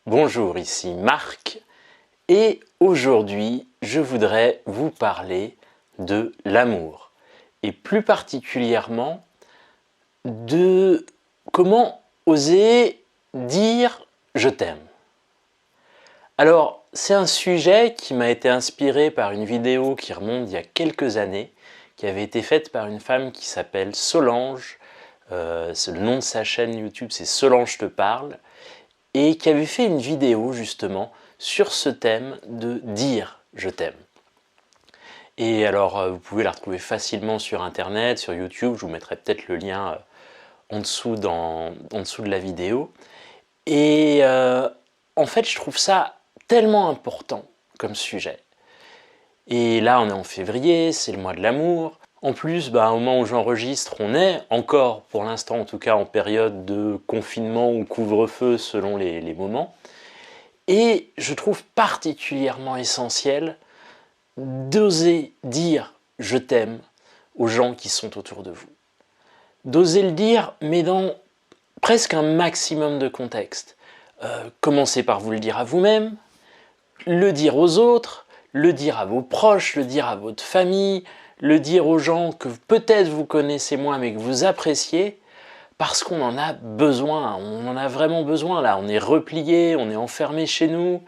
Bonjour, ici Marc et aujourd'hui je voudrais vous parler de l'amour et plus particulièrement de comment oser dire je t'aime. Alors c'est un sujet qui m'a été inspiré par une vidéo qui remonte il y a quelques années qui avait été faite par une femme qui s'appelle Solange, le nom de sa chaîne YouTube c'est Solange te parle, et qui avait fait une vidéo justement sur ce thème de dire je t'aime. Et alors vous pouvez la retrouver facilement sur internet, sur YouTube, je vous mettrai peut-être le lien en dessous de la vidéo. Et en fait je trouve ça tellement important comme sujet. Et là on est en février, c'est le mois de l'amour. En plus, au moment où j'enregistre, on est encore, pour l'instant en tout cas, en période de confinement ou couvre-feu selon les moments. Et je trouve particulièrement essentiel d'oser dire « je t'aime » aux gens qui sont autour de vous. D'oser le dire, mais dans presque un maximum de contexte. Commencez par vous le dire à vous-même, le dire aux autres, le dire à vos proches, le dire à votre famille, le dire aux gens que peut-être vous connaissez moins mais que vous appréciez, parce qu'on en a besoin, on en a vraiment besoin là, on est replié, on est enfermé chez nous,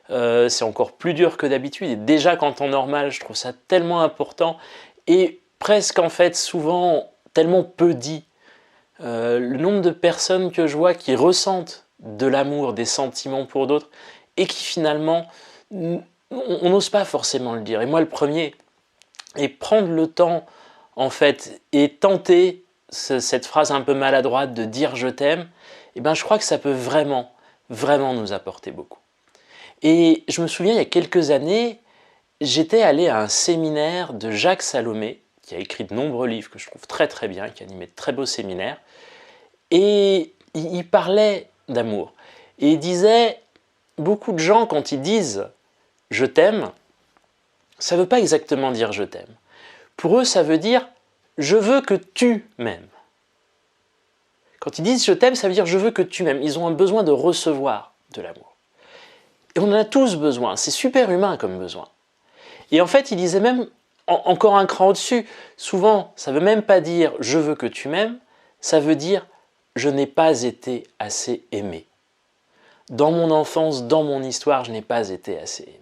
c'est encore plus dur que d'habitude et déjà qu'en temps normal je trouve ça tellement important et presque en fait souvent tellement peu dit. Le nombre de personnes que je vois qui ressentent de l'amour, des sentiments pour d'autres et qui finalement on n'ose pas forcément le dire, et moi le premier. Et prendre le temps en fait et tenter cette phrase un peu maladroite de dire je t'aime, je crois que ça peut vraiment nous apporter beaucoup. Et je me souviens il y a quelques années, j'étais allé à un séminaire de Jacques Salomé qui a écrit de nombreux livres que je trouve très bien, qui a animé de très beaux séminaires, et il parlait d'amour et il disait beaucoup de gens quand ils disent je t'aime, ça ne veut pas exactement dire je t'aime. Pour eux, ça veut dire je veux que tu m'aimes. Quand ils disent je t'aime, ça veut dire je veux que tu m'aimes. Ils ont un besoin de recevoir de l'amour. Et on en a tous besoin, c'est super humain comme besoin. Et en fait, ils disaient même encore un cran au-dessus. Souvent, ça ne veut même pas dire je veux que tu m'aimes, ça veut dire je n'ai pas été assez aimé. Dans mon enfance, dans mon histoire, je n'ai pas été assez aimé.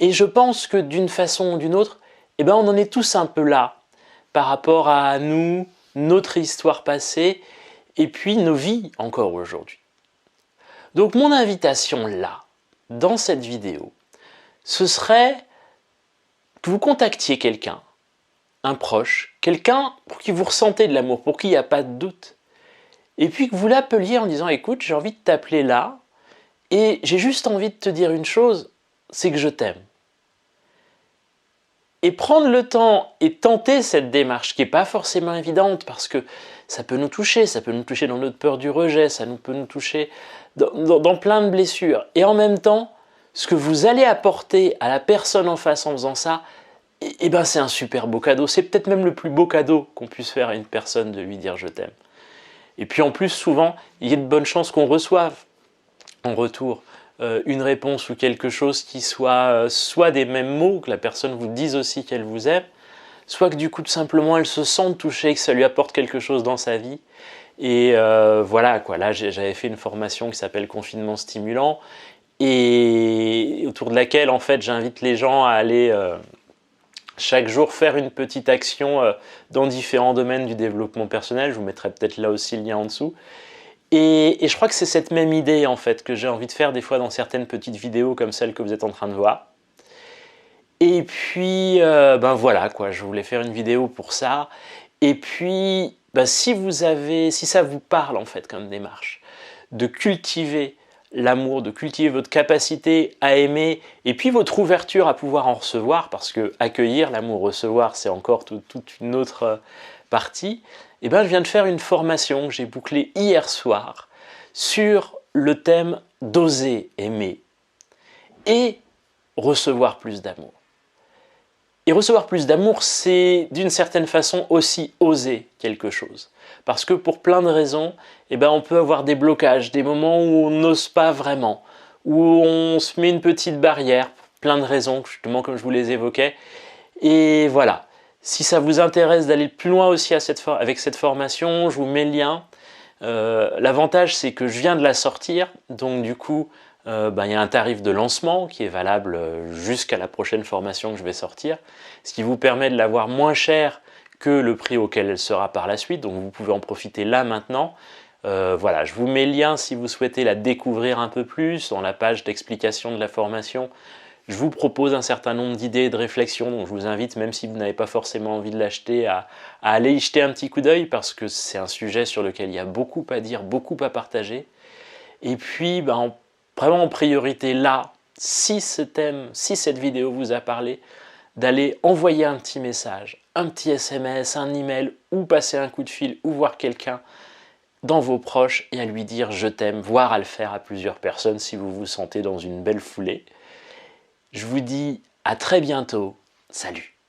Et je pense que d'une façon ou d'une autre, on en est tous un peu là par rapport à nous, notre histoire passée et puis nos vies encore aujourd'hui. Donc mon invitation là, dans cette vidéo, ce serait que vous contactiez quelqu'un, un proche, quelqu'un pour qui vous ressentez de l'amour, pour qui il n'y a pas de doute, et puis que vous l'appeliez en disant « Écoute, j'ai envie de t'appeler là, et j'ai juste envie de te dire une chose, c'est que je t'aime. » Et prendre le temps et tenter cette démarche qui n'est pas forcément évidente parce que ça peut nous toucher dans notre peur du rejet, peut nous toucher dans plein de blessures. Et en même temps, ce que vous allez apporter à la personne en face en faisant ça, c'est un super beau cadeau. C'est peut-être même le plus beau cadeau qu'on puisse faire à une personne de lui dire je t'aime. Et puis en plus, souvent, il y a de bonnes chances qu'on reçoive en retour une réponse ou quelque chose qui soit soit des mêmes mots, que la personne vous dise aussi qu'elle vous aime, soit que du coup tout simplement elle se sente touchée, que ça lui apporte quelque chose dans sa vie. Et voilà quoi, là j'avais fait une formation qui s'appelle Confinement Stimulant et autour de laquelle en fait j'invite les gens à aller chaque jour faire une petite action dans différents domaines du développement personnel. Je vous mettrai peut-être là aussi le lien en dessous. Et je crois que c'est cette même idée en fait que j'ai envie de faire des fois dans certaines petites vidéos comme celle que vous êtes en train de voir. Et puis voilà quoi, je voulais faire une vidéo pour ça. Et puis si ça vous parle en fait comme démarche, de cultiver l'amour, de cultiver votre capacité à aimer et puis votre ouverture à pouvoir en recevoir, parce que accueillir, l'amour, recevoir, c'est encore toute une autre partie. Je viens de faire une formation que j'ai bouclée hier soir sur le thème d'oser aimer et recevoir plus d'amour. Et recevoir plus d'amour, c'est d'une certaine façon aussi oser quelque chose. Parce que pour plein de raisons, eh ben, on peut avoir des blocages, des moments où on n'ose pas vraiment, où on se met une petite barrière, plein de raisons, justement comme je vous les évoquais. Et voilà, si ça vous intéresse d'aller plus loin aussi avec cette formation, je vous mets le lien. L'avantage, c'est que je viens de la sortir, donc du coup, il y a un tarif de lancement qui est valable jusqu'à la prochaine formation que je vais sortir, ce qui vous permet de l'avoir moins cher que le prix auquel elle sera par la suite, donc vous pouvez en profiter là maintenant. Voilà, je vous mets le lien si vous souhaitez la découvrir un peu plus dans la page d'explication de la formation. Je vous propose un certain nombre d'idées et de réflexions, donc je vous invite, même si vous n'avez pas forcément envie de l'acheter, à aller y jeter un petit coup d'œil parce que c'est un sujet sur lequel il y a beaucoup à dire, beaucoup à partager. Et puis, vraiment en priorité là, si cette vidéo vous a parlé, d'aller envoyer un petit message, un petit SMS, un email, ou passer un coup de fil, ou voir quelqu'un dans vos proches et à lui dire je t'aime, voire à le faire à plusieurs personnes si vous vous sentez dans une belle foulée. Je vous dis à très bientôt. Salut!